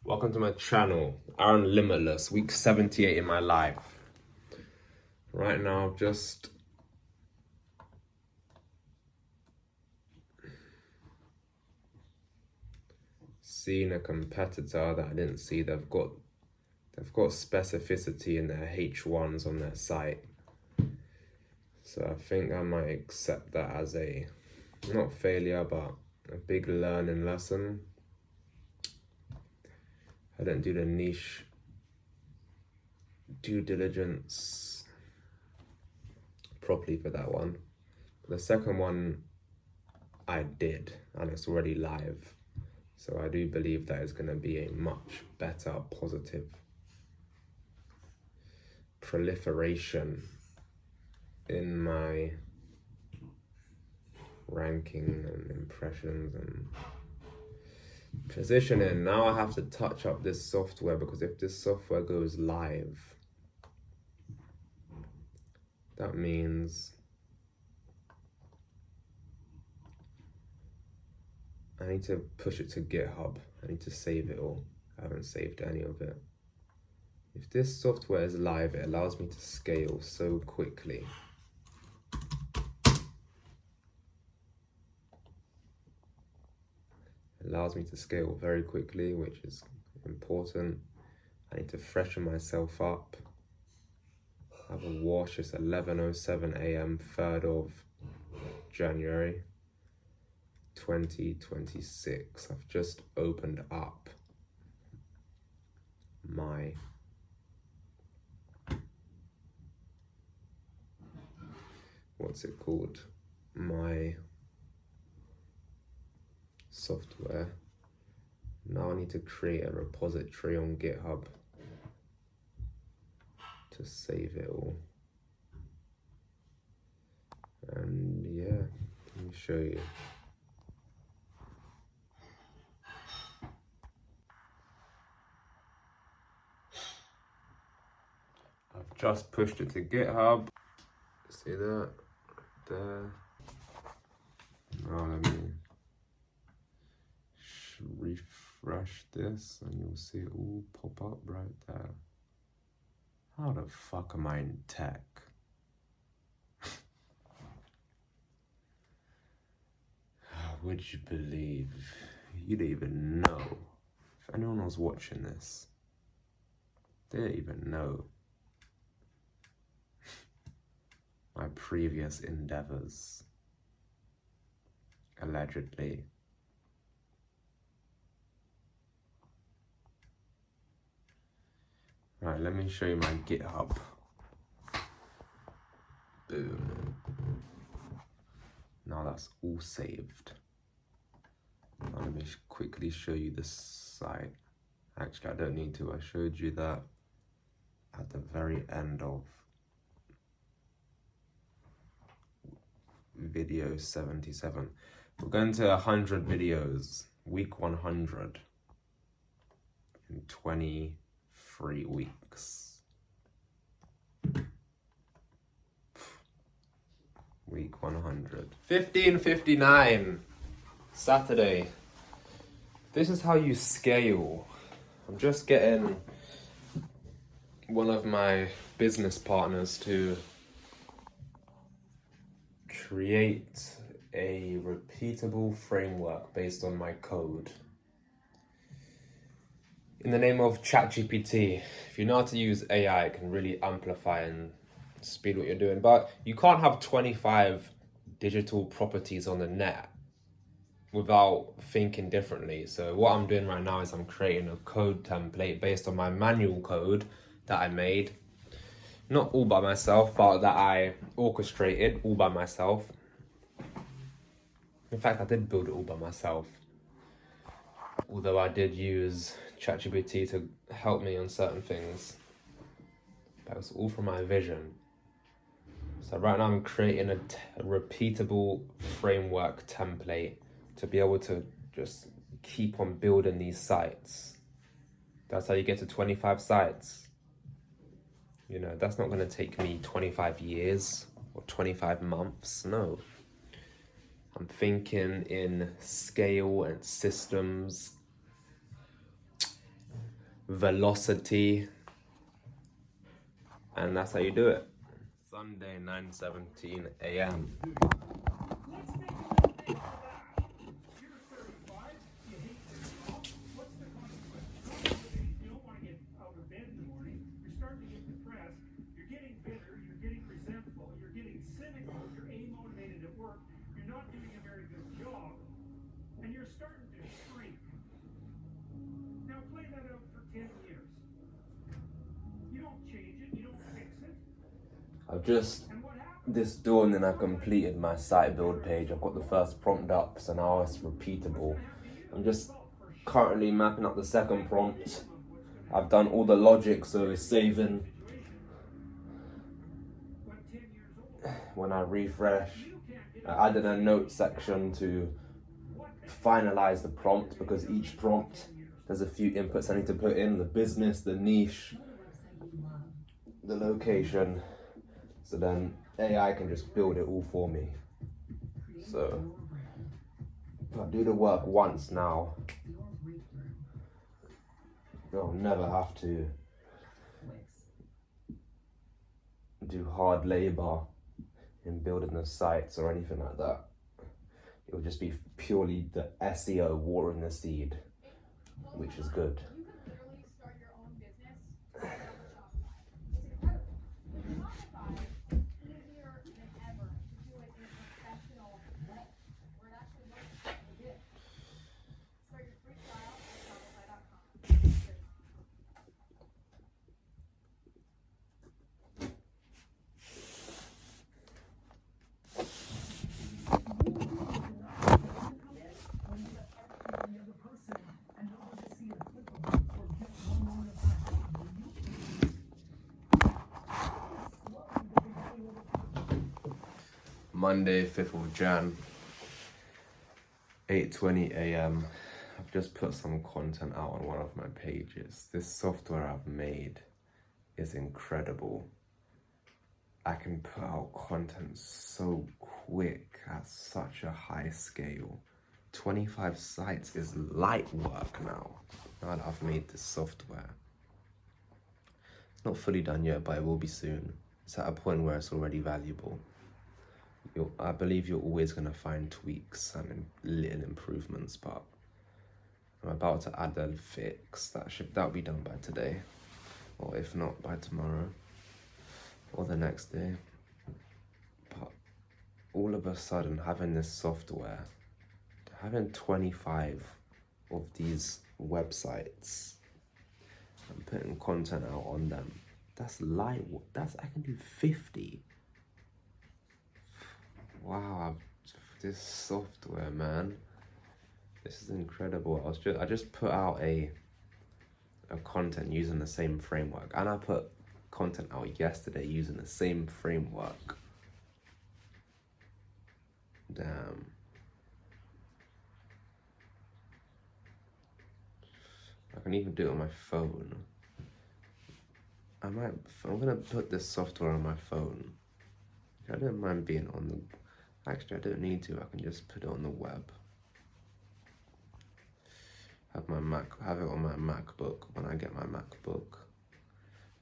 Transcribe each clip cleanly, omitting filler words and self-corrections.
Welcome to my channel, Aaron Limitless, week 78 in my life. Right now, I've just seen a competitor that I didn't see. They've got specificity in their H1s on their site. So I think I might accept that as a, not failure, but a big learning lesson. I didn't do the niche due diligence properly for that one. The second one I did, and it's already live. So I do believe that is going to be a much better, positive proliferation in my ranking and impressions and positioning. Now I have to touch up this software, because if this software goes live, that means I need to push it to GitHub. I need to save it all. I haven't saved any of it. If this software is live, it allows me to scale so quickly. It allows me to scale very quickly, which is important. I need to freshen myself up. I have a wash. It's 11:07 a.m. 3rd of January 2026. I've just opened up my my software. Now I need to create a repository on GitHub to save it all. And yeah, let me show you. I've just pushed it to GitHub. See that? Right there. Now let me refresh this and you'll see it all pop up right there. How the fuck am I in tech? Would you believe? You don't even know. If anyone was watching this, they don't even know my previous endeavors, allegedly. Right, let me show you my GitHub. Boom. Now that's all saved. Now let me quickly show you the site. Actually, I don't need to. I showed you that at the very end of video 77. We're going to 100 videos, week 100 in 23 weeks. Week 100. 15:59, Saturday. This is how you scale. I'm just getting one of my business partners to create a repeatable framework based on my code in the name of ChatGPT. If you know how to use AI, it can really amplify and speed what you're doing, but you can't have 25 digital properties on the net without thinking differently. So what I'm doing right now is I'm creating a code template based on my manual code that I made, not all by myself, but that I orchestrated all by myself. In fact, I did build it all by myself, although I did use ChatGPT to help me on certain things. That was all from my vision. So right now I'm creating a repeatable framework template to be able to just keep on building these sites. That's how you get to 25 sites. You know, that's not going to take me 25 years or 25 months. No. I'm thinking in scale and systems velocity, and that's how you do it. Sunday, 9:17 a.m. I've just this dawn and I completed my site build page. I've got the first prompt up, so now it's repeatable. I'm just currently mapping up the second prompt. I've done all the logic, so it's saving. When I refresh, I added a note section to finalize the prompt, because each prompt there's a few inputs I need to put in: the business, the niche, the location. So then AI can just build it all for me. So if I do the work once now, I'll never have to do hard labor in building the sites or anything like that. It'll just be purely the SEO watering the seed, which is good. Monday, 5th of Jan, 8:20 a.m. I've just put some content out on one of my pages. This software I've made is incredible. I can put out content so quick at such a high scale. 25 sites is light work now that I've made this software. It's not fully done yet, but it will be soon. It's at a point where it's already valuable. I believe you're always going to find tweaks and little improvements, but I'm about to add a fix that'll be done by today, or if not by tomorrow or the next day. But all of a sudden, having this software, having 25 of these websites and putting content out on them, that's light. I can do 50. Wow, this software, man, this is incredible. I just put out a content using the same framework, and I put content out yesterday using the same framework. Damn. I can even do it on my phone. I'm gonna put this software on my phone. I don't mind being on the. Actually, I don't need to. I can just put it on the web. Have it on my MacBook when I get my MacBook.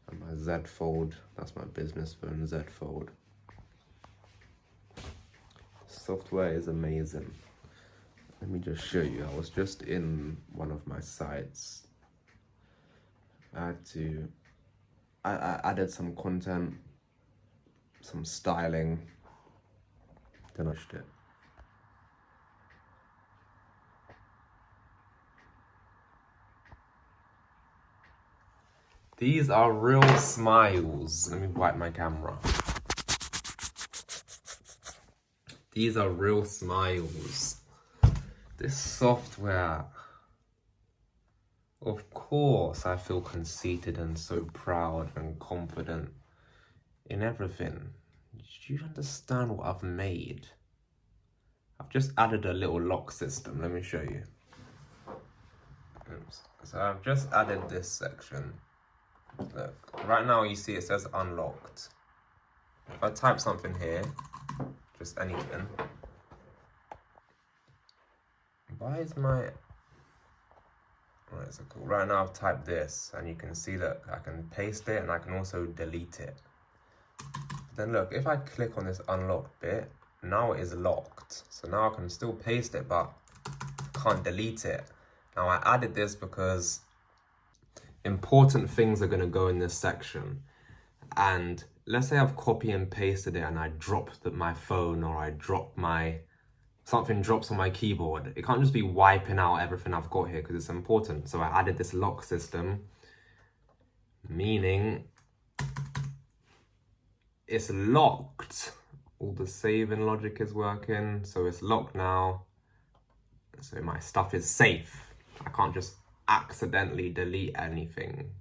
And my Z Fold. That's my business phone, Z Fold. Software is amazing. Let me just show you. I was just in one of my sites. I added some content, some styling. Then I pushed it. These are real smiles. Let me wipe my camera. These are real smiles. This software, of course, I feel conceited and so proud and confident in everything. Do you understand what I've made? I've just added a little lock system. Let me show you. Oops. So I've just added this section. Look, right now you see it says unlocked. If I type something here, just anything. Why is my Alright, so cool. Right now I've typed this, and you can see that I can paste it and I can also delete it. Then look, if I click on this unlocked bit, now it is locked. So now I can still paste it, but can't delete it. Now I added this because important things are gonna go in this section. And let's say I've copy and pasted it and I dropped my phone, or I drop something drops on my keyboard. It can't just be wiping out everything I've got here because it's important. So I added this lock system, meaning it's locked. All the saving logic is working, so it's locked now. So my stuff is safe. I can't just accidentally delete anything,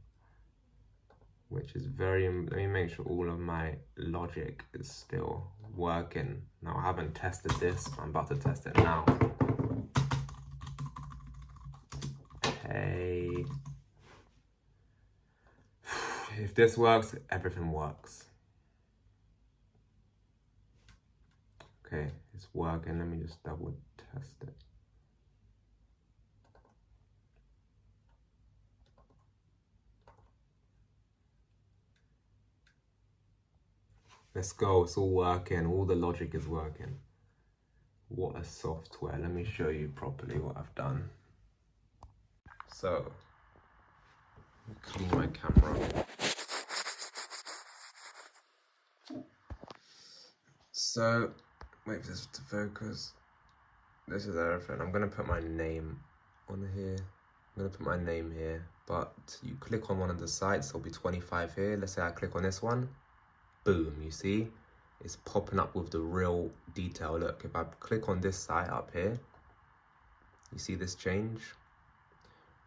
which is very, let me make sure all of my logic is still working. Now I haven't tested this, but I'm about to test it now. Okay. If this works, everything works. Okay, it's working. Let me just double test it. Let's go, it's all working, all the logic is working. What a software. Let me show you properly what I've done. So, clean my camera. So, wait for this to focus. This is everything. I'm gonna put my name on here. I'm gonna put my name here, but you click on one of the sites, there'll be 25 here. Let's say I click on this one. Boom, you see? It's popping up with the real detail. Look, if I click on this site up here, you see this change?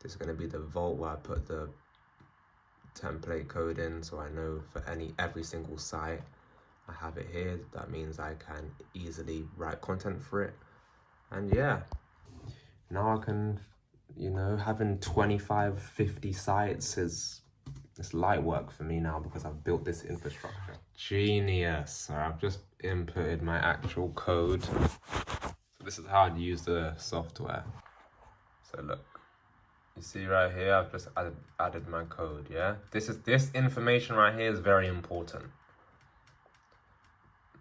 This is gonna be the vault where I put the template code in, so I know for every single site I have it here. That means I can easily write content for it. And yeah, now I can, you know, having 25, 50 sites it's light work for me now because I've built this infrastructure. Genius. So I've just inputted my actual code. So this is how I'd use the software. So look, you see right here, I've just added my code, yeah? This information right here is very important.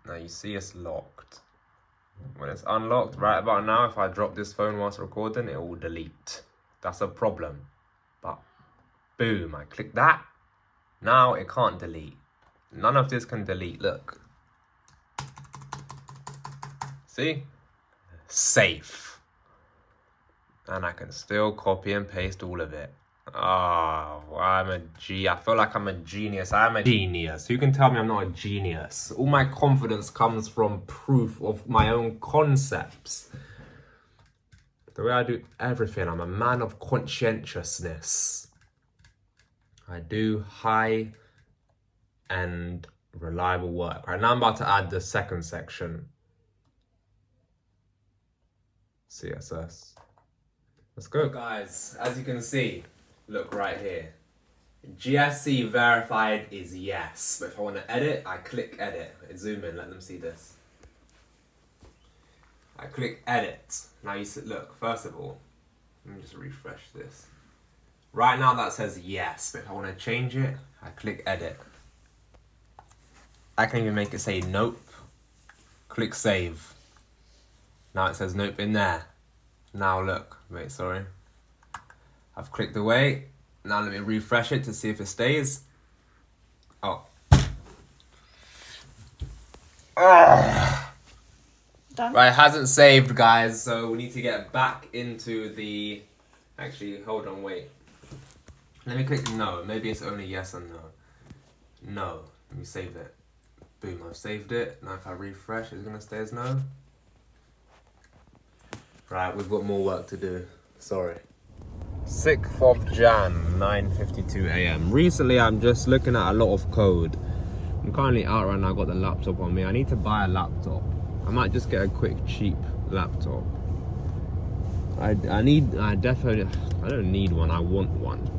Now you see it's locked. When it's unlocked, right about now, if I drop this phone whilst recording, it will delete. That's a problem. But boom, I click that. Now it can't delete. None of this can delete, look. See? Safe. And I can still copy and paste all of it. Oh, I feel like I'm a genius. I'm a genius. Who can tell me I'm not a genius? All my confidence comes from proof of my own concepts. The way I do everything, I'm a man of conscientiousness. I do high and reliable work. Right now I'm about to add the second section. CSS. Let's go. Guys, as you can see, look right here. GSC verified is yes. But if I want to edit, I click edit. Zoom in, let them see this. I click edit. Now you see, look, first of all, let me just refresh this. Right now that says yes, but if I want to change it, I click edit. I can even make it say nope. Click save. Now it says nope in there. Now look, wait, sorry. I've clicked away. Now let me refresh it to see if it stays. Oh. Done. Right, it hasn't saved, guys, so we need to get back into the... Actually, hold on, wait. Let me click no. Maybe it's only yes and no. No. Let me save it. Boom, I've saved it. Now if I refresh, it's gonna stay as no. Right, we've got more work to do. Sorry. 6th of Jan, 9:52 AM. Recently, I'm just looking at a lot of code. I'm currently out right now, I've got the laptop on me. I need to buy a laptop. I might just get a quick, cheap laptop. I don't need one, I want one.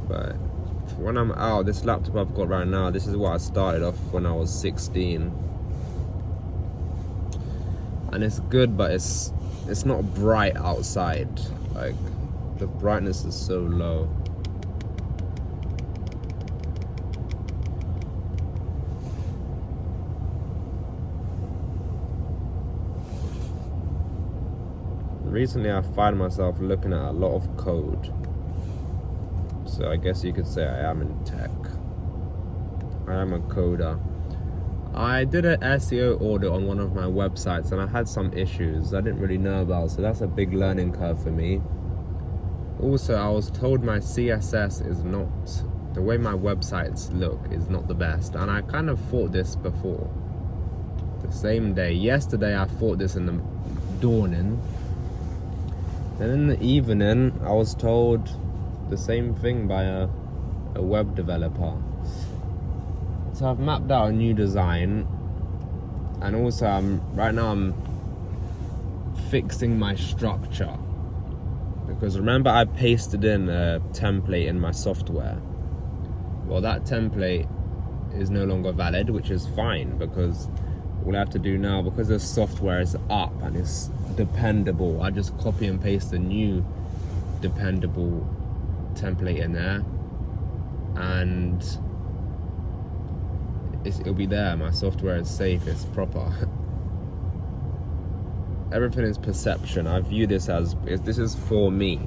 But when I'm out, this laptop I've got right now, this is what I started off when I was 16. And it's good, but it's not bright outside. Like, The brightness is so low. Recently I find myself looking at a lot of code. So I guess you could say I am in tech. I am a coder. I did an SEO audit on one of my websites and I had some issues I didn't really know about, so that's a big learning curve for me. Also, I was told my CSS is not, the way my websites look is not the best, and I kind of thought this before. The same day, yesterday I thought this in the dawning. Then in the evening, I was told the same thing by a web developer. So I've mapped out a new design, and also right now I'm fixing my structure. Because remember I pasted in a template in my software. Well, that template is no longer valid, which is fine, because all I have to do now, because the software is up and it's dependable, I just copy and paste a new dependable template in there, and it'll be there. My software is safe, it's proper. Everything is perception. I view this as, this is for me,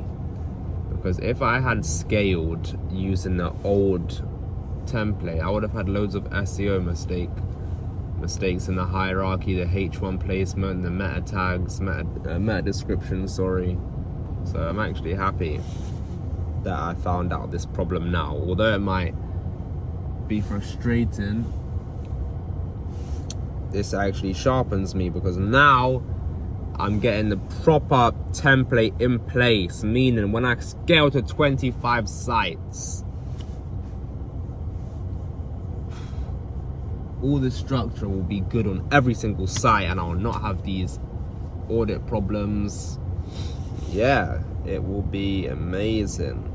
because if I had scaled using the old template, I would have had loads of SEO mistakes in the hierarchy, the H1 placement, the meta tags, meta description, sorry. So I'm actually happy that I found out this problem now. Although it might be frustrating, this actually sharpens me, because now I'm getting the proper template in place, meaning when I scale to 25 sites, all the structure will be good on every single site and I'll not have these audit problems. Yeah, it will be amazing.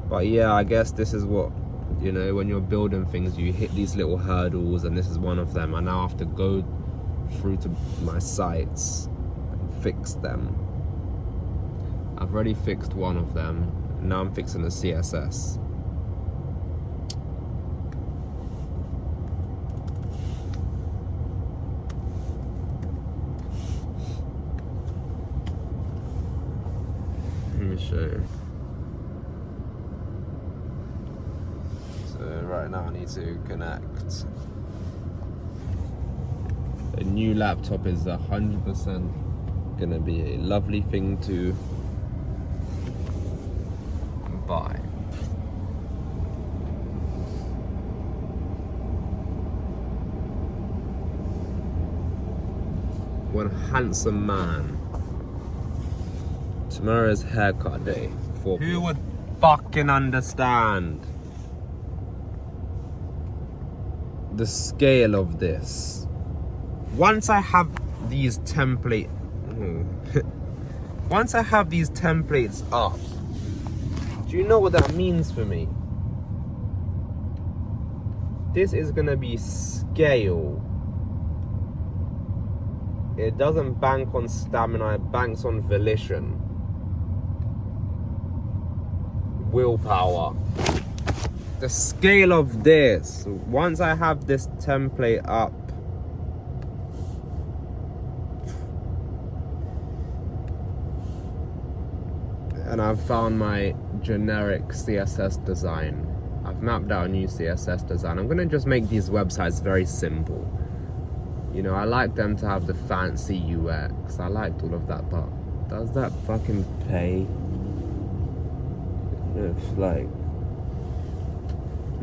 But yeah, I guess this is what, you know, when you're building things, you hit these little hurdles, and this is one of them. I now have to go through to my sites and fix them. I've already fixed one of them. Now I'm fixing the CSS. Let me show you. So right now I need to connect. A new laptop is 100% gonna be a lovely thing to buy. One handsome man. Tomorrow's haircut day. Who would fucking understand the scale of this? Once I have these templates up, do you know what that means for me? This is gonna be scale. It doesn't bank on stamina, it banks on volition. Willpower. The scale of this, once I have this template up, and I've found my generic CSS design, I've mapped out a new CSS design. I'm gonna just make these websites very simple. You know, I like them to have the fancy UX. I liked all of that, but does that fucking pay? It's like,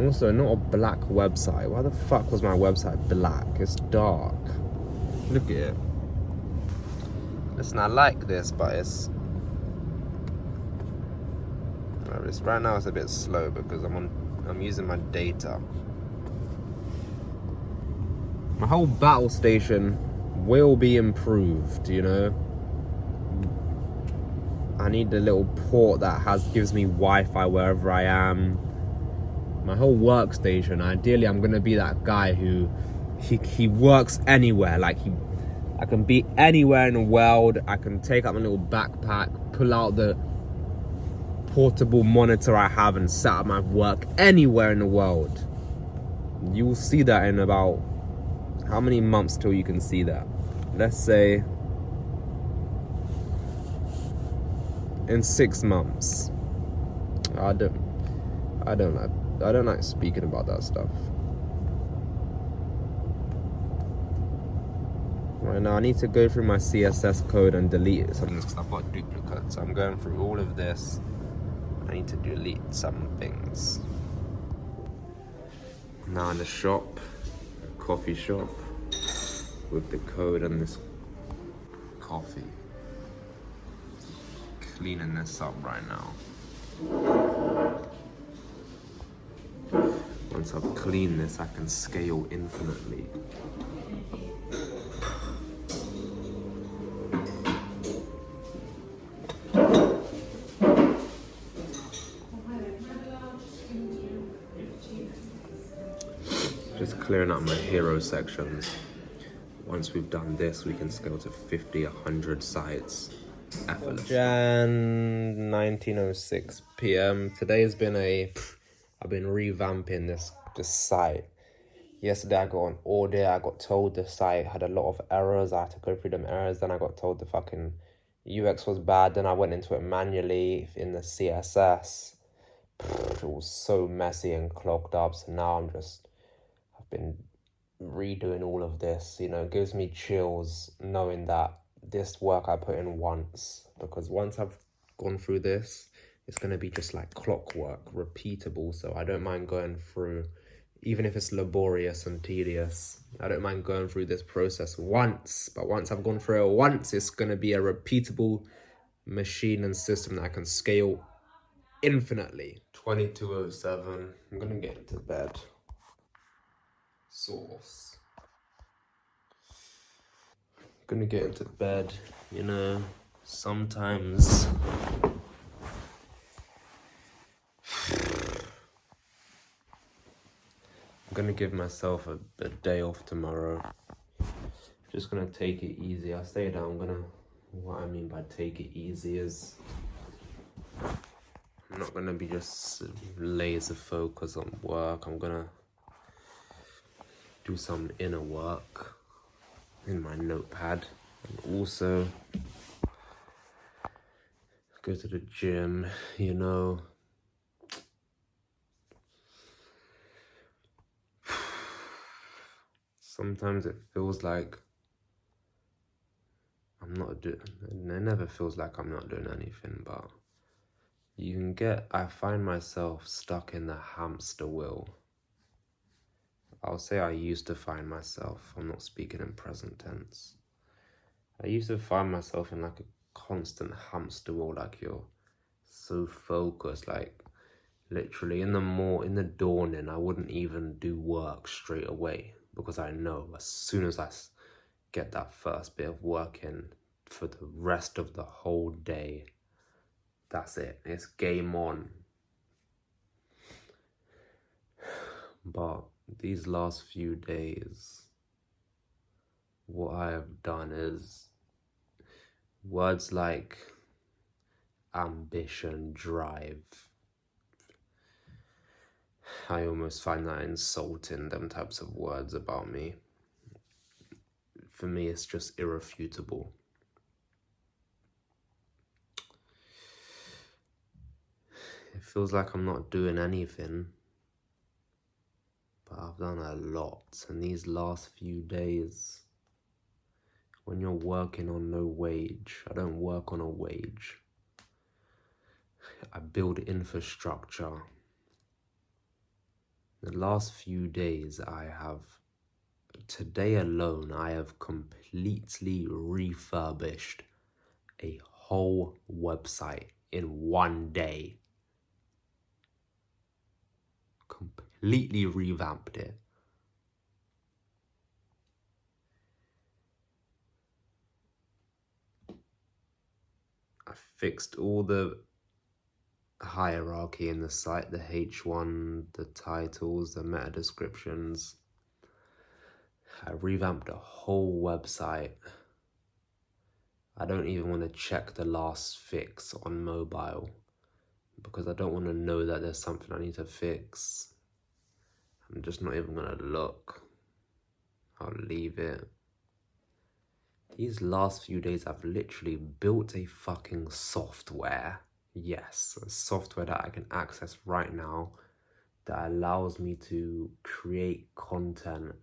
also not a black website. Why the fuck was my website black? It's dark. Look at it. Listen, I like this, but it's right now it's a bit slow because I'm using my data. My whole battle station will be improved, you know. I need the little port that gives me Wi-Fi wherever I am. My whole workstation, ideally I'm gonna be that guy who he works anywhere. Like I can be anywhere in the world. I can take out my little backpack, pull out the portable monitor I have and set up my work anywhere in the world. You will see that in about, how many months till you can see that? Let's say in 6 months. I don't like speaking about that stuff. Right now I need to go through my CSS code and delete some because I've got duplicates. So I'm going through all of this. I need to delete some things. Now in the shop, coffee shop, with the code and this coffee. Cleaning this up right now. Once I've cleaned this, I can scale infinitely. Just clearing up my hero sections. Once we've done this, we can scale to 50, 100 sites. Effortless. Jan 19:06 p.m. Today's been I've been revamping this site. Yesterday I got an audit. I got told the site had a lot of errors. I had to go through them errors. Then I got told the fucking UX was bad. Then I went into it manually in the CSS. It was so messy and clogged up. So now I've been redoing all of this. You know, it gives me chills knowing that this work I put in once, because once I've gone through this, it's going to be just like clockwork, repeatable. So I don't mind going through, even if it's laborious and tedious, I don't mind going through this process once. But once I've gone through it once, it's going to be a repeatable machine and system that I can scale infinitely. 22:07, I'm going to get into bed. Source. Gonna get into bed, you know, sometimes I'm gonna give myself a day off tomorrow. Just gonna take it easy. I say that what I mean by take it easy is I'm not gonna be just laser focused on work. I'm gonna do some inner work in my notepad, and also go to the gym, you know. Sometimes it feels like it never feels like I'm not doing anything, but I find myself stuck in the hamster wheel. I'll say I used to find myself, I'm not speaking in present tense. I used to find myself in like a constant hamster wheel, like you're so focused, like literally in the dawning, I wouldn't even do work straight away because I know as soon as I get that first bit of work in for the rest of the whole day, that's it, it's game on. But these last few days, what I have done is words like ambition, drive, I almost find that insulting, them types of words about me. For me, it's just irrefutable. It feels like I'm not doing anything, but I've done a lot. And these last few days, when you're working on no wage, I don't work on a wage. I build infrastructure. The last few days today alone, I have completely refurbished a whole website in one day. Completely revamped it. I fixed all the hierarchy in the site, the H1, the titles, the meta descriptions. I revamped the whole website. I don't even want to check the last fix on mobile because I don't want to know that there's something I need to fix. I'm just not even going to look. I'll leave it. These last few days, I've literally built a fucking software. Yes, a software that I can access right now that allows me to create content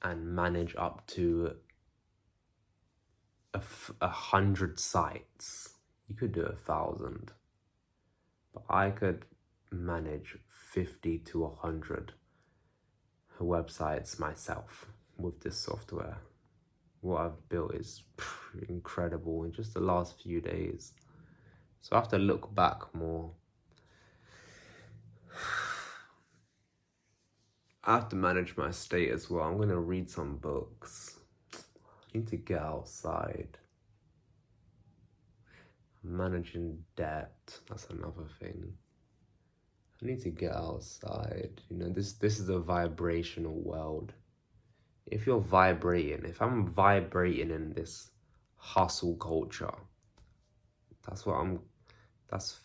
and manage up to 100 sites. You could do 1,000, but I could manage 50 to 100 websites myself with this software. What I've built is incredible in just the last few days. So I have to look back more. I have to manage my state as well. I'm gonna read some books. I need to get outside. Managing debt, that's another thing. I need to get outside. You know, this is a vibrational world. If you're vibrating, if I'm vibrating in this hustle culture, that's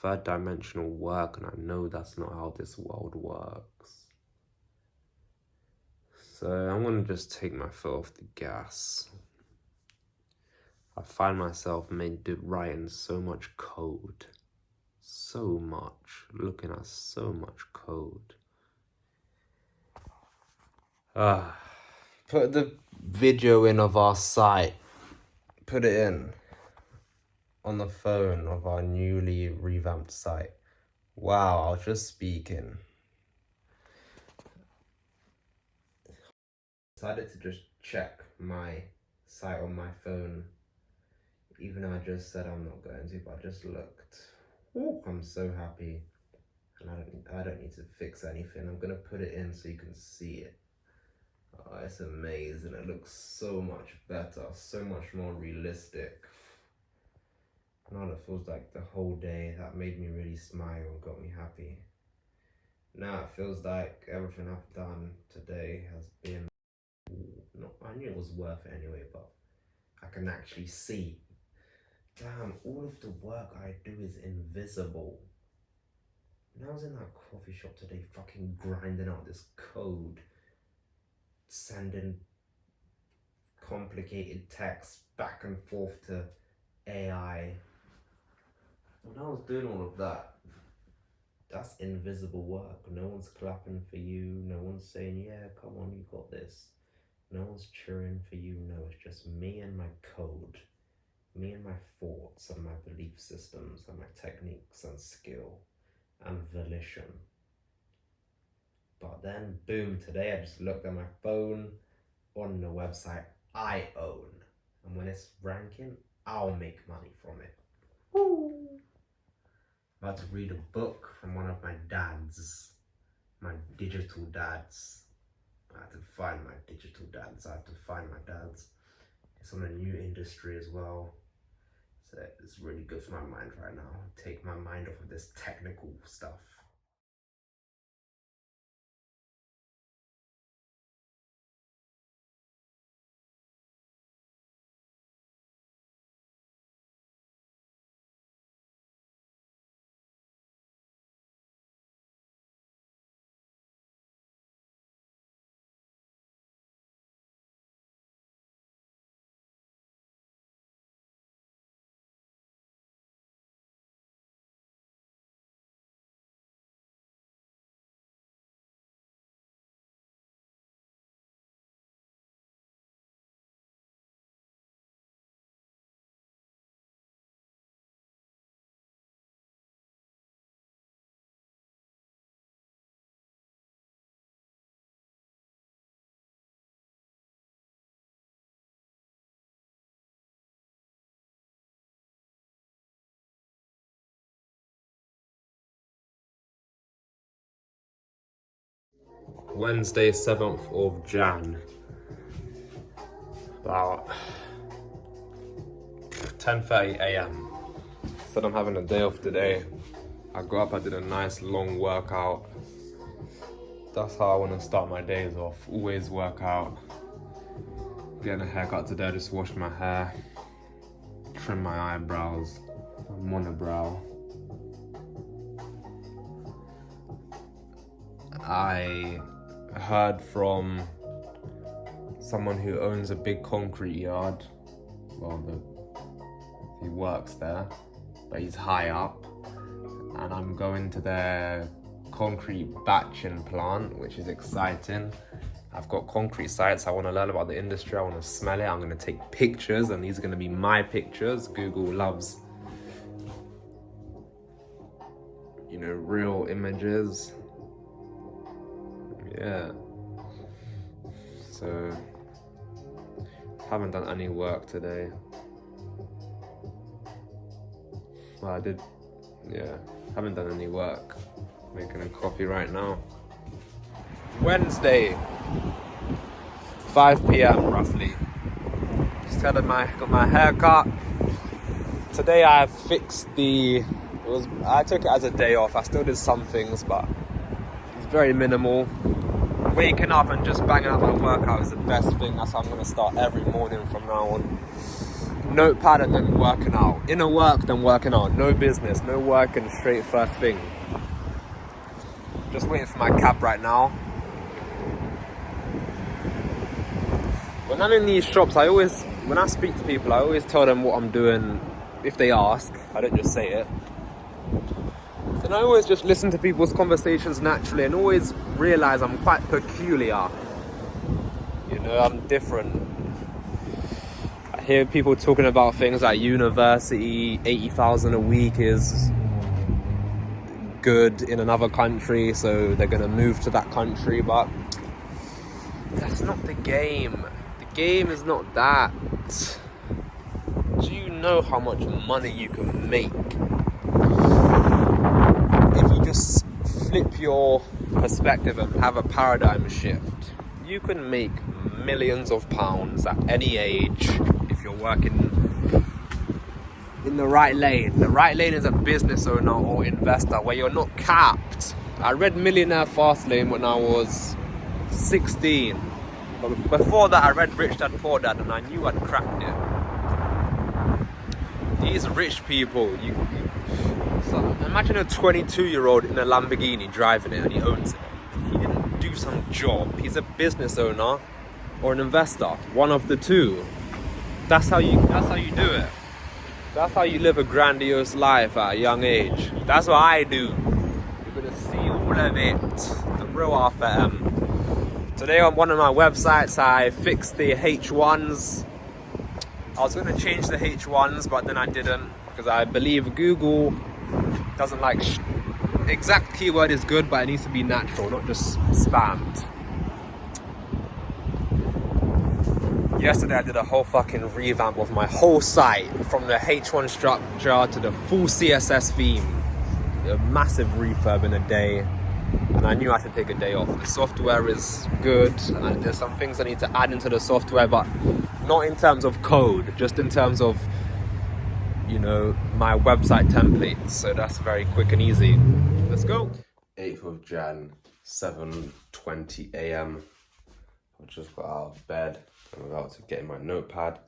third dimensional work, and I know that's not how this world works. So I'm gonna just take my foot off the gas. I find myself writing so much code. So much. Looking at so much code. Put the video in of our site. Put it in. On the phone of our newly revamped site. Wow, I was just speaking. Decided to just check my site on my phone. Even though I just said I'm not going to, but I just looked. Ooh, I'm so happy. And I don't need to fix anything. I'm gonna put it in so you can see it. Oh, it's amazing. It looks so much better, so much more realistic. Now it feels like the whole day that made me really smile and got me happy. Now it feels like everything I've done today has been, I knew it was worth it anyway, but I can actually see. Damn, all of the work I do is invisible. And I was in that coffee shop today fucking grinding out this code, sending complicated text back and forth to AI. When I was doing all of that, that's invisible work. No one's clapping for you. No one's saying, yeah, come on, you got this. No one's cheering for you. No, it's just me and my code. Me and my thoughts and my belief systems and my techniques and skill and volition. But then, boom, today I just looked at my phone on the website I own. And when it's ranking, I'll make money from it. Woo! I'm about to read a book from one of my dads, my digital dads. I have to find my digital dads. I have to find my dads. It's on a new industry as well. So it's really good for my mind right now. Take my mind off of this technical stuff. Wednesday, 7th of Jan. About 10:30 a.m. Said I'm having a day off today. I got up, I did a nice long workout. That's how I want to start my days off. Always work out. Getting a haircut today, I just washed my hair, trim my eyebrows. monobrow. I heard from someone who owns a big concrete yard. Well, he works there, but he's high up. And I'm going to their concrete batching plant, which is exciting. I've got concrete sites. I want to learn about the industry. I want to smell it. I'm going to take pictures, and these are going to be my pictures. Google loves, you know, real images. Yeah. So, haven't done any work today. Well, I did, yeah, haven't done any work. Making a coffee right now. Wednesday, 5 p.m. roughly. Just got my hair cut. Today I fixed I took it as a day off. I still did some things, but it's very minimal. Waking up and just banging out my workout is the best thing. That's how I'm going to start every morning from now on. Notepad and then working out. Inner work, then working out. No business, no working, straight first thing. Just waiting for my cab right now. When I'm in these shops, when I speak to people, I always tell them what I'm doing if they ask. I don't just say it. And I always just listen to people's conversations naturally and always realize I'm quite peculiar. You know, I'm different. I hear people talking about things like university, 80,000 a week is good in another country, so they're going to move to that country, but that's not the game. The game is not that. Do you know how much money you can make if you just flip your perspective and have a paradigm shift? You can make millions of pounds at any age if you're working in the right lane. The right lane is a business owner or investor where you're not capped. I read Millionaire Fastlane when I was 16. But before that I read Rich Dad Poor Dad and I knew I'd cracked it. These rich people, so imagine a 22-year-old in a Lamborghini driving it and he owns it. He didn't do some job. He's a business owner or an investor, one of the two. That's how you do it. That's how you live a grandiose life at a young age. That's what I do. You're gonna see all of it. The real Arthur M. Today on one of my websites, I fixed the H1s. I was gonna change the H1s, but then I didn't because I believe Google doesn't like exact keyword is good, but it needs to be natural, not just spammed. Yesterday I did a whole fucking revamp of my whole site, from the H1 structure to the full CSS theme. A massive refurb in a day, and I knew I had to take a day off. The software is good, and there's some things I need to add into the software, but not in terms of code, just in terms of, you know, my website templates. So that's very quick and easy. Let's go. 8th of Jan, 7:20 a.m. I just got out of bed. I'm about to get in my notepad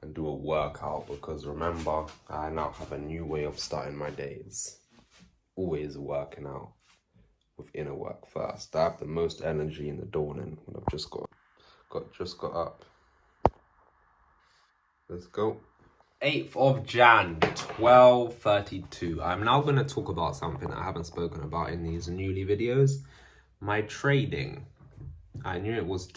and do a workout because remember, I now have a new way of starting my days. Always working out with inner work first. I have the most energy in the dawning when I've just got up. Let's go. 8th of Jan, 12:32. I'm now going to talk about something that I haven't spoken about in these newly videos. My trading. I knew it was...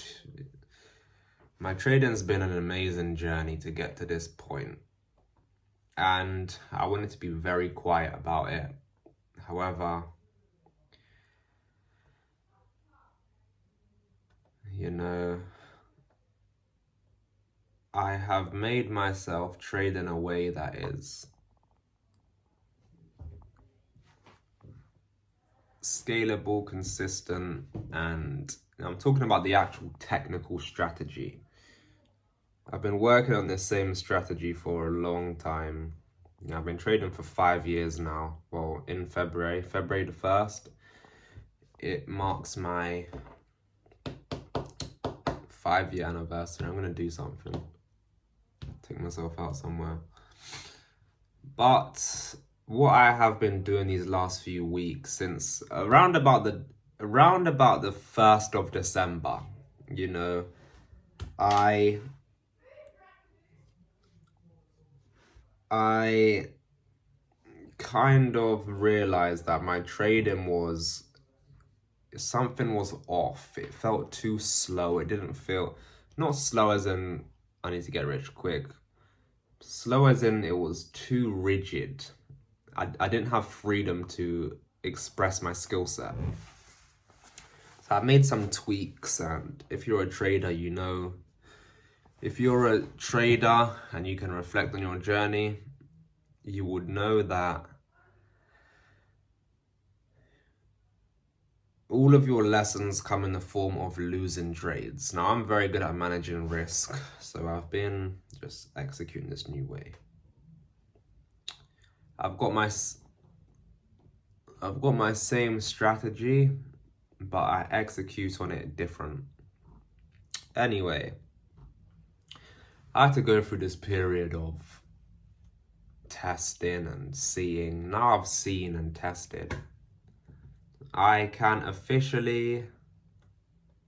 My trading's been an amazing journey to get to this point. And I wanted to be very quiet about it. However, you know, I have made myself trade in a way that is scalable, consistent, and I'm talking about the actual technical strategy. I've been working on this same strategy for a long time. I've been trading for 5 years now. Well, in February the 1st, it marks my 5-year anniversary. I'm gonna do something. Take myself out somewhere. But what I have been doing these last few weeks, since around about the 1st of December, you know, I kind of realized that my trading was, something was off. It felt too slow. It didn't feel, not slow as in I need to get rich quick. Slow as in it was too rigid. I didn't have freedom to express my skill set. So I made some tweaks, and if you're a trader, you know, if you're a trader and you can reflect on your journey, you would know that all of your lessons come in the form of losing trades. Now, I'm very good at managing risk, so I've been just executing this new way. I've got my same strategy, but I execute on it different. Anyway, I had to go through this period of testing and seeing. Now I've seen and tested, I can officially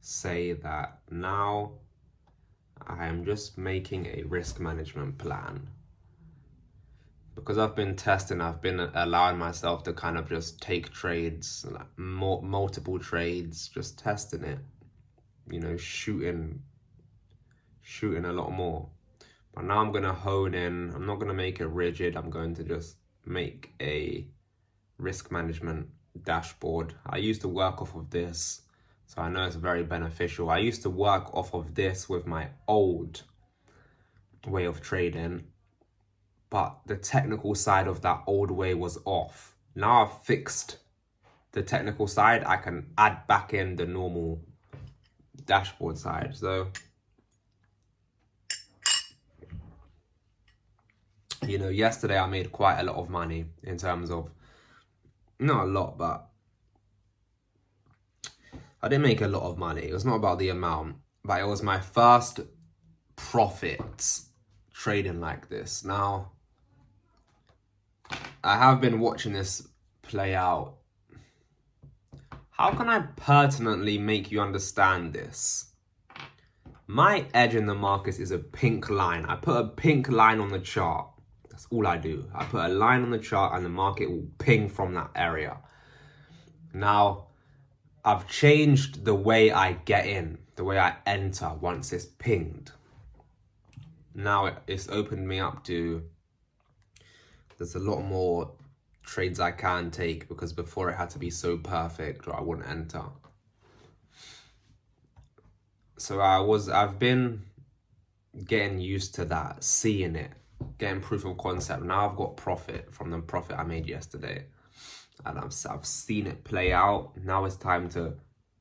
say that now I am just making a risk management plan. Because I've been testing, I've been allowing myself to kind of just take trades, like multiple trades, just testing it, you know, shooting a lot more. But now I'm going to hone in. I'm not going to make it rigid. I'm going to just make a risk management dashboard. I used to work off of this, so I know it's very beneficial. I used to work off of this with my old way of trading, but the technical side of that old way was off. Now I've fixed the technical side, I can add back in the normal dashboard side. So, you know, yesterday I made quite a lot of money in terms of, not a lot, but I didn't make a lot of money. It was not about the amount, but it was my first profits trading like this. Now, I have been watching this play out. How can I pertinently make you understand this? My edge in the markets is a pink line. I put a pink line on the chart. That's all I do. I put a line on the chart and the market will ping from that area. Now, I've changed the way I get in, the way I enter once it's pinged. Now it's opened me up to, there's a lot more trades I can take, because before it had to be so perfect or I wouldn't enter. So I've been getting used to that, seeing it, getting proof of concept. Now I've got profit from the profit I made yesterday, and I've seen it play out. Now it's time to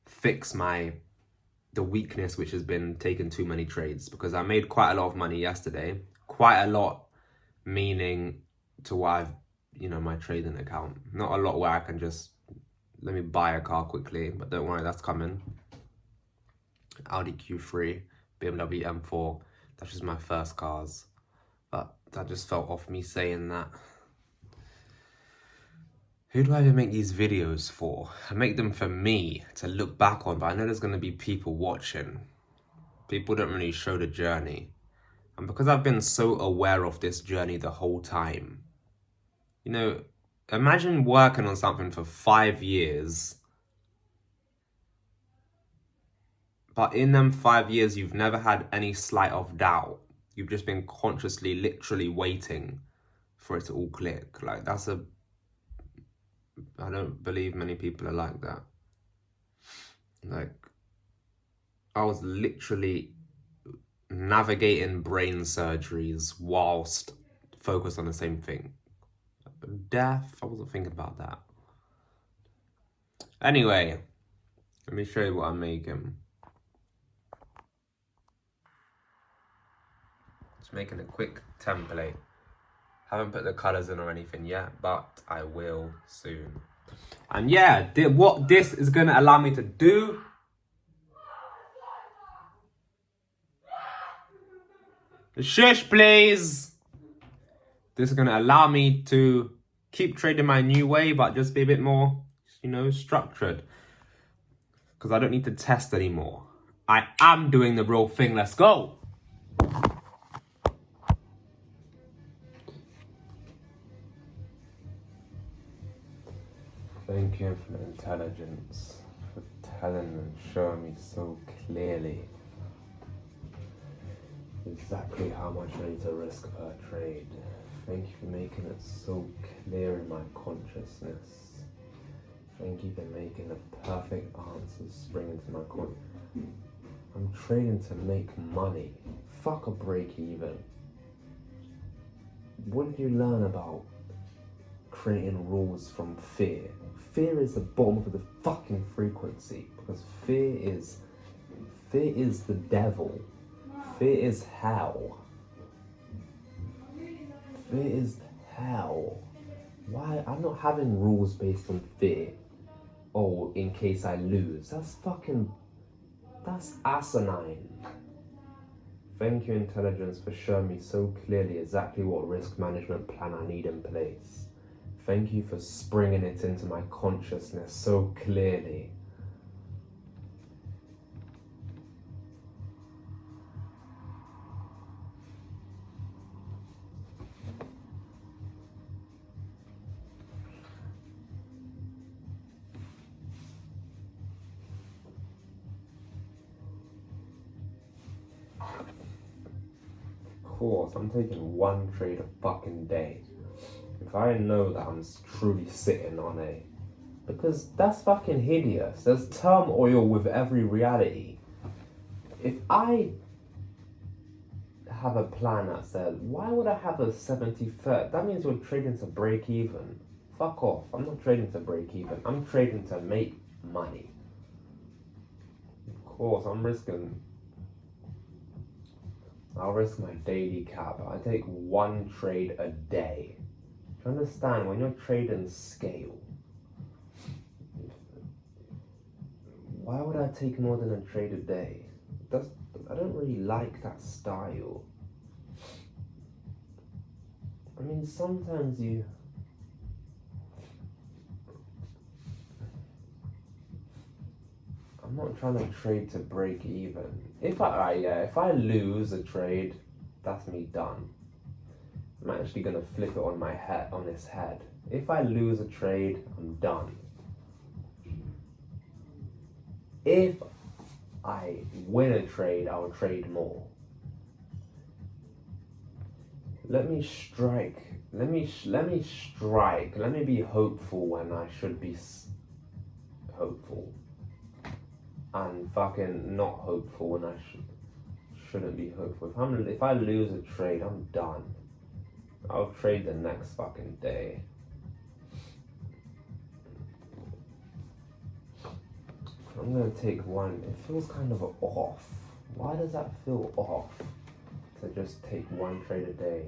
fix the weakness, which has been taking too many trades, because I made quite a lot of money yesterday. Quite a lot, meaning to what I've, you know, my trading account. Not a lot where I can just, let me buy a car quickly, but don't worry, that's coming. Audi Q3, BMW M4, that's just my first cars. But that just felt off me saying that. Who do I even make these videos for? I make them for me to look back on, but I know there's going to be people watching. People don't really show the journey. And because I've been so aware of this journey the whole time, you know, imagine working on something for 5 years, but in them 5 years, you've never had any slight of doubt. You've just been consciously, literally waiting for it to all click. Like, I don't believe many people are like that. Like, I was literally navigating brain surgeries whilst focused on the same thing. Death, I wasn't thinking about that. Anyway, let me show you what I'm making. Just making a quick template. Haven't put the colors in or anything yet, but I will soon. And yeah, what this is going to allow me to do shush, please. This is going to allow me to keep trading my new way, but just be a bit more, structured. Because I don't need to test anymore. I am doing the real thing. Let's go. Thank you, Infinite Intelligence, for telling and showing me so clearly exactly how much I need to risk per trade. Thank you for making it so clear in my consciousness. Thank you for making the perfect answers spring into my consciousness. I'm trading to make money. Fuck a break even. What did you learn about creating rules from fear? Fear is the bottom of the fucking frequency, because fear is the devil. Fear is hell. Fear is hell. Why? I'm not having rules based on fear. Oh, in case I lose. That's asinine. Thank you, Intelligence, for showing me so clearly exactly what risk management plan I need in place. Thank you for springing it into my consciousness so clearly. Of course, I'm taking one trade a fucking day. If I know that I'm truly sitting on a... Because that's fucking hideous. There's turmoil with every reality. If I have a plan that says, why would I have a 70-30? That means we're trading to break even. Fuck off. I'm not trading to break even. I'm trading to make money. Of course, I'll risk my daily cap. I take one trade a day. Do you understand? When you're trading scale, why would I take more than a trade a day? I don't really like that style. I mean, sometimes I'm not trying to trade to break even. If I lose a trade, that's me done. I'm actually gonna flip it on its head. If I lose a trade, I'm done. If I win a trade, I'll trade more. Let me strike. Let me strike. Let me be hopeful when I should be hopeful. And fucking not hopeful when I shouldn't be hopeful. If I lose a trade, I'm done. I'll trade the next fucking day. I'm gonna take one. It feels kind of off. Why does that feel off? To just take one trade a day.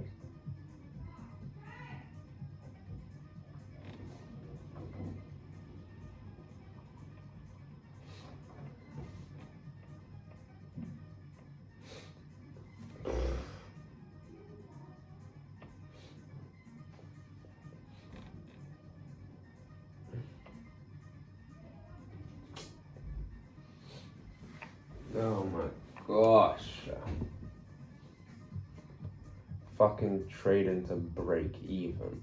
Oh my gosh. Fucking trading to break even.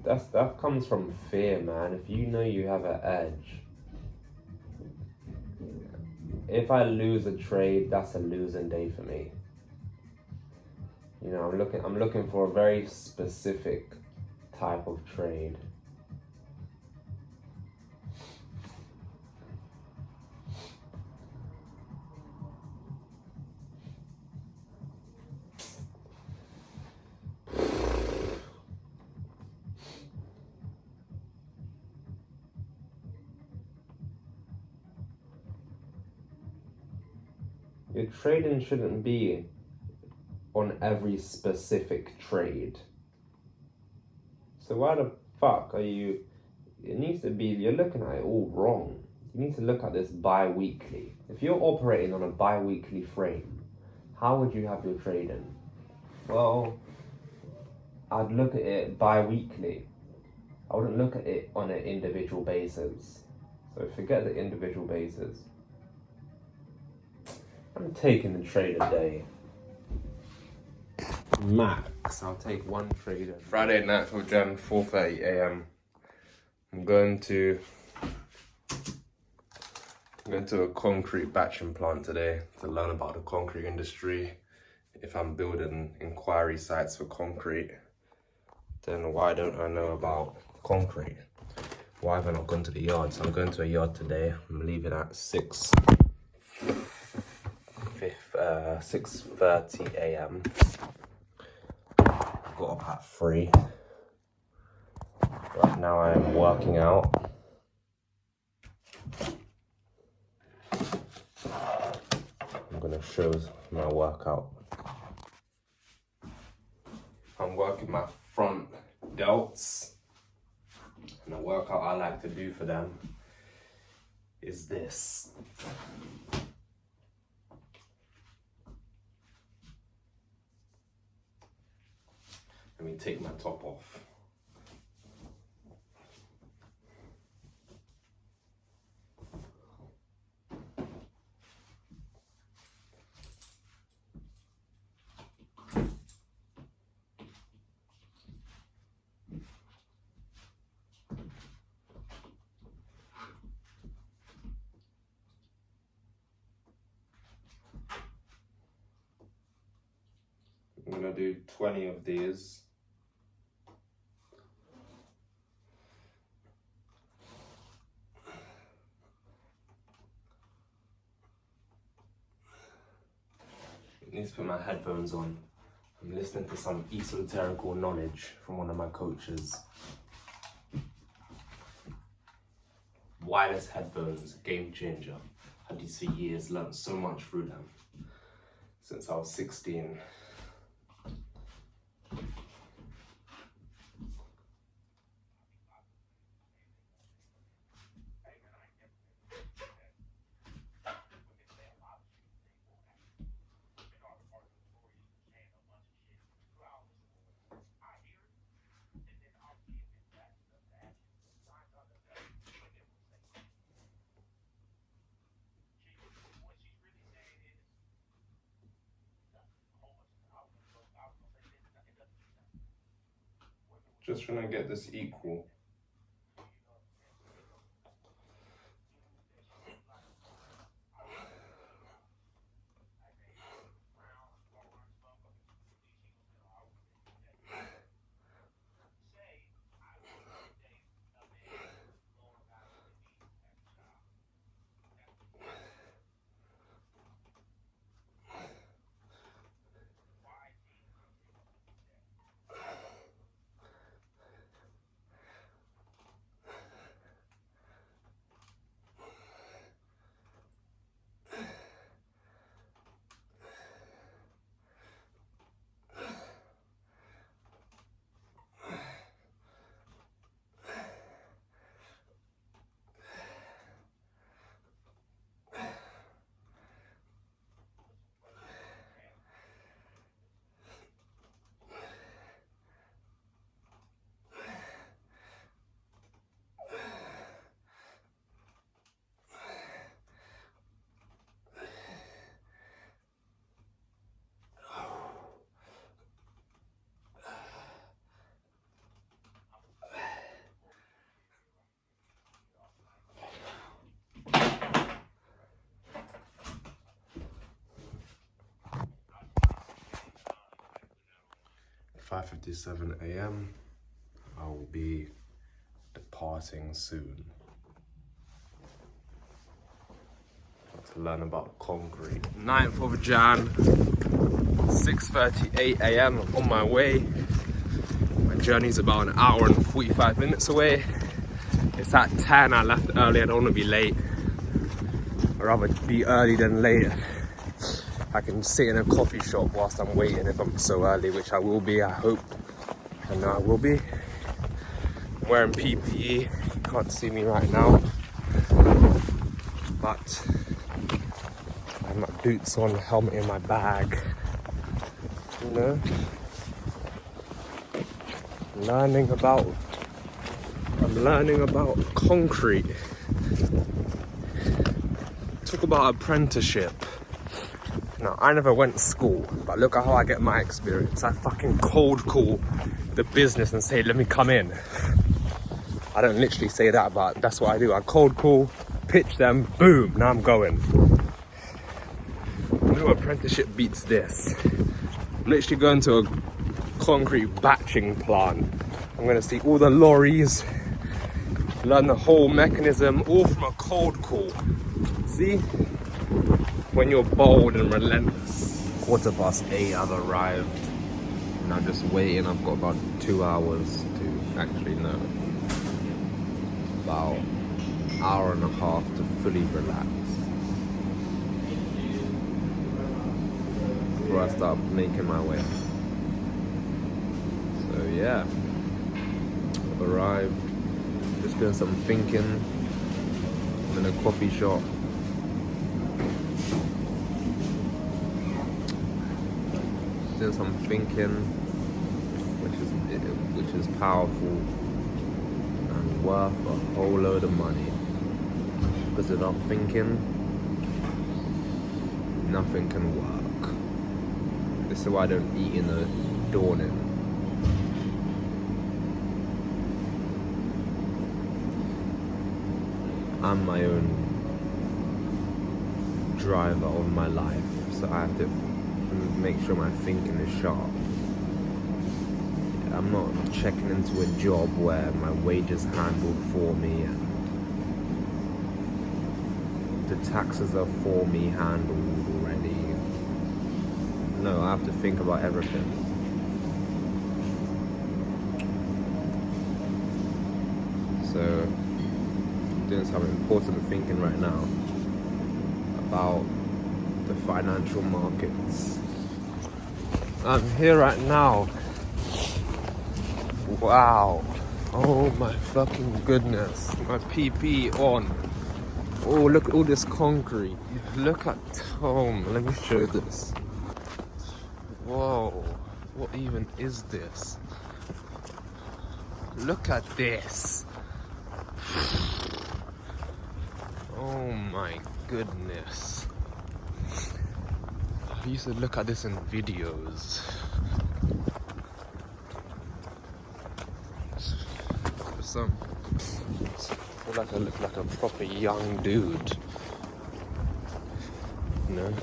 That comes from fear, man. If you know you have an edge. If I lose a trade, that's a losing day for me. You know, I'm looking for a very specific type of trade. Your trading shouldn't be on every specific trade. So why the fuck are you... It needs to be, you're looking at it all wrong. You need to look at this bi-weekly. If you're operating on a bi-weekly frame, how would you have your trading? Well, I'd look at it bi-weekly. I wouldn't look at it on an individual basis. So forget the individual basis. I'm taking the trade a day. Max, I'll take one trade. Friday, 9th of Jan, 4:30 a.m. I'm going to a concrete batching plant today to learn about the concrete industry. If I'm building inquiry sites for concrete, then why don't I know about concrete? Why have I not gone to the yard? So I'm going to a yard today. I'm leaving at 6:30 a.m. Got up at 3. Right now I am working out. I'm gonna show my workout. I'm working my front delts. And the workout I like to do for them is this. Let me take my top off. I'm gonna do 20 of these. I need to put my headphones on. I'm listening to some esoterical knowledge from one of my coaches. Wireless headphones, game changer. Had these for years, learned so much through them since I was 16. Just trying to get this equal. "5:57 a.m. I will be departing soon to learn about concrete." 9th of Jan, 6:38 a.m. I'm on my way. My journey's about an hour and 45 minutes away. It's at 10. I left early. I don't want to be late. I'd rather be early than late. I can sit in a coffee shop whilst I'm waiting if I'm so early, which I will be, I hope. I know I will be. I'm wearing PPE. You can't see me right now. But I have my boots on, helmet in my bag. You know? I'm learning about concrete. Talk about apprenticeship. Now, I never went to school, but look at how I get my experience. I fucking cold call the business and say, let me come in. I don't literally say that, but that's what I do. I cold call, pitch them, boom, now I'm going. No apprenticeship beats this. I'm literally going to a concrete batching plant. I'm gonna see all the lorries, learn the whole mechanism, all from a cold call. See? When you're bold and relentless. 8:15, I've arrived. And I'm just waiting. I've got about 2 hours to actually know. About an hour and a half to fully relax. Before I start making my way. So yeah. I've arrived. Just doing some thinking. I'm in a coffee shop. Doing some thinking, which is powerful and worth a whole load of money. Because without thinking, nothing can work. This is why I don't eat in the dawning. I'm my own driver of my life, so I have to make sure my thinking is sharp. I'm not checking into a job where my wages handled for me and the taxes are for me handled already. No, I have to think about everything. So, doing some important thinking right now about the financial markets. I'm here right now. Wow. Oh my fucking goodness. My PP on. Oh, look at all this concrete. Look at, let me show this. Whoa. What even is this? Look at this. Oh my goodness. I used to look at this in videos. I feel like I look like a proper young dude. You know?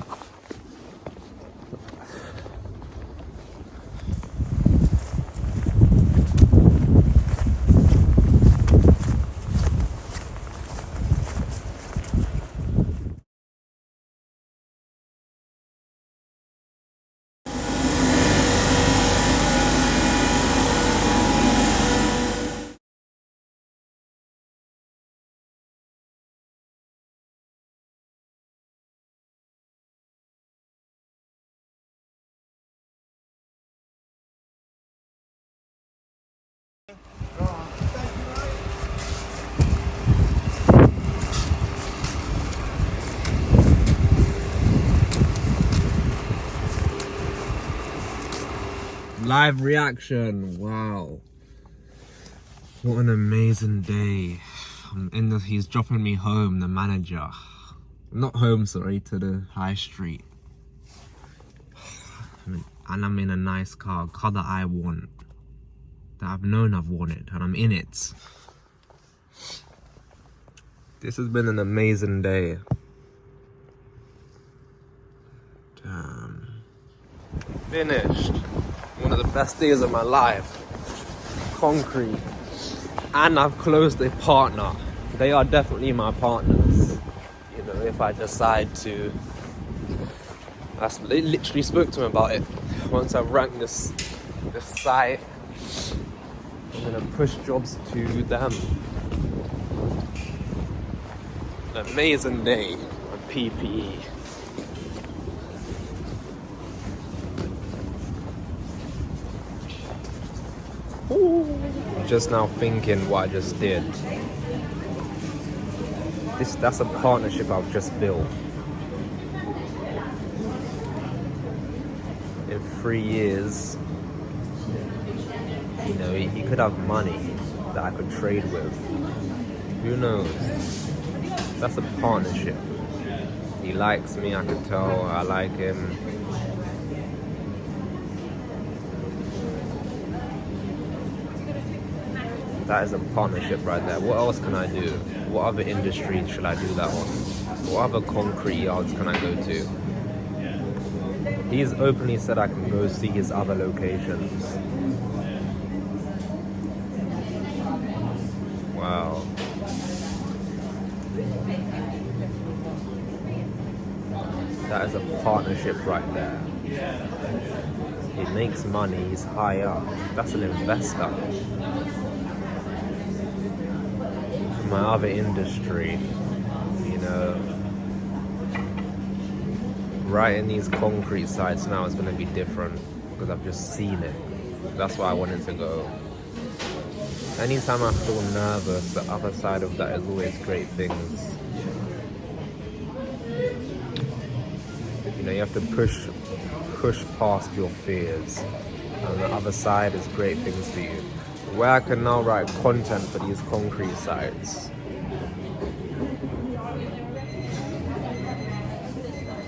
Live reaction, wow. What an amazing day. He's dropping me home, the manager. Not home, sorry, to the high street. And I'm in a nice car that I want. That I've known I've wanted, and I'm in it. This has been an amazing day. Damn. Finished. One of the best days of my life. Concrete. And I've closed a partner. They are definitely my partners. You know, if I decide to. I literally spoke to him about it. Once I've ranked this site, I'm gonna push jobs to them. An amazing day on PPE. Just now thinking what I just did. That's a partnership I've just built. In 3 years, You know, he could have money that I could trade with. Who knows? That's a partnership. He likes me, I could tell. I like him. That is a partnership right there. What else can I do? What other industry should I do that on? What other concrete yards can I go to? He's openly said I can go see his other locations. Wow. That is a partnership right there. He makes money, he's high up. That's an investor. My other industry, you know, right in these concrete sites now is going to be different because I've just seen it. That's why I wanted to go. Anytime I feel nervous, the other side of that is always great things. You know, you have to push past your fears, and the other side is great things for you. Where I can now write content for these concrete sites.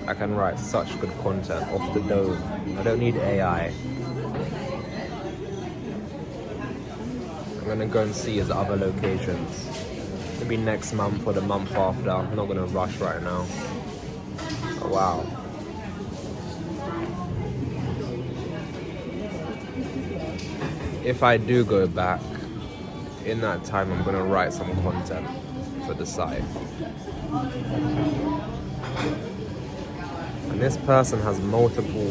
I can write such good content off the dome. I don't need AI. I'm gonna go and see his other locations. Maybe next month or the month after. I'm not gonna rush right now. Oh, wow. If I do go back, in that time I'm gonna write some content for the site. And this person has multiple,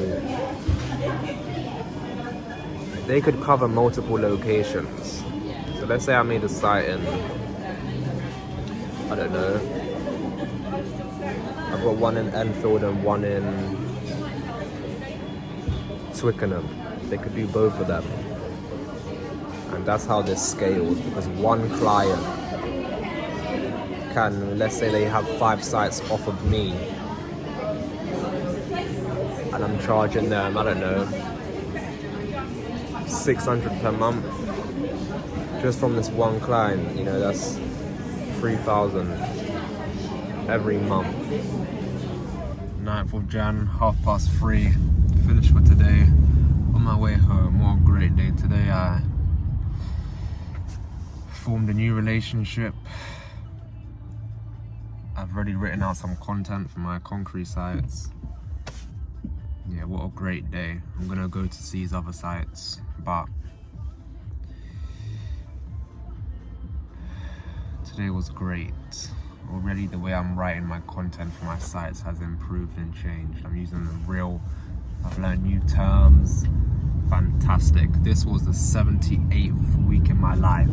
they could cover multiple locations. So let's say I made a site in, I don't know, I've got one in Enfield and one in Twickenham. They could do both of them. And that's how this scales, because one client can, let's say they have 5 sites off of me, and I'm charging them, I don't know, 600 per month just from this one client. You know, that's 3,000 every month. 9th of Jan, 3:30, finished for today. On my way home. What a great day. Today I formed a new relationship. I've already written out some content for my concrete sites. Yeah, what a great day. I'm gonna go to see his other sites, but today was great. Already the way I'm writing my content for my sites has improved and changed. I'm using the real, I've learned new terms. Fantastic. This was the 78th week in my life.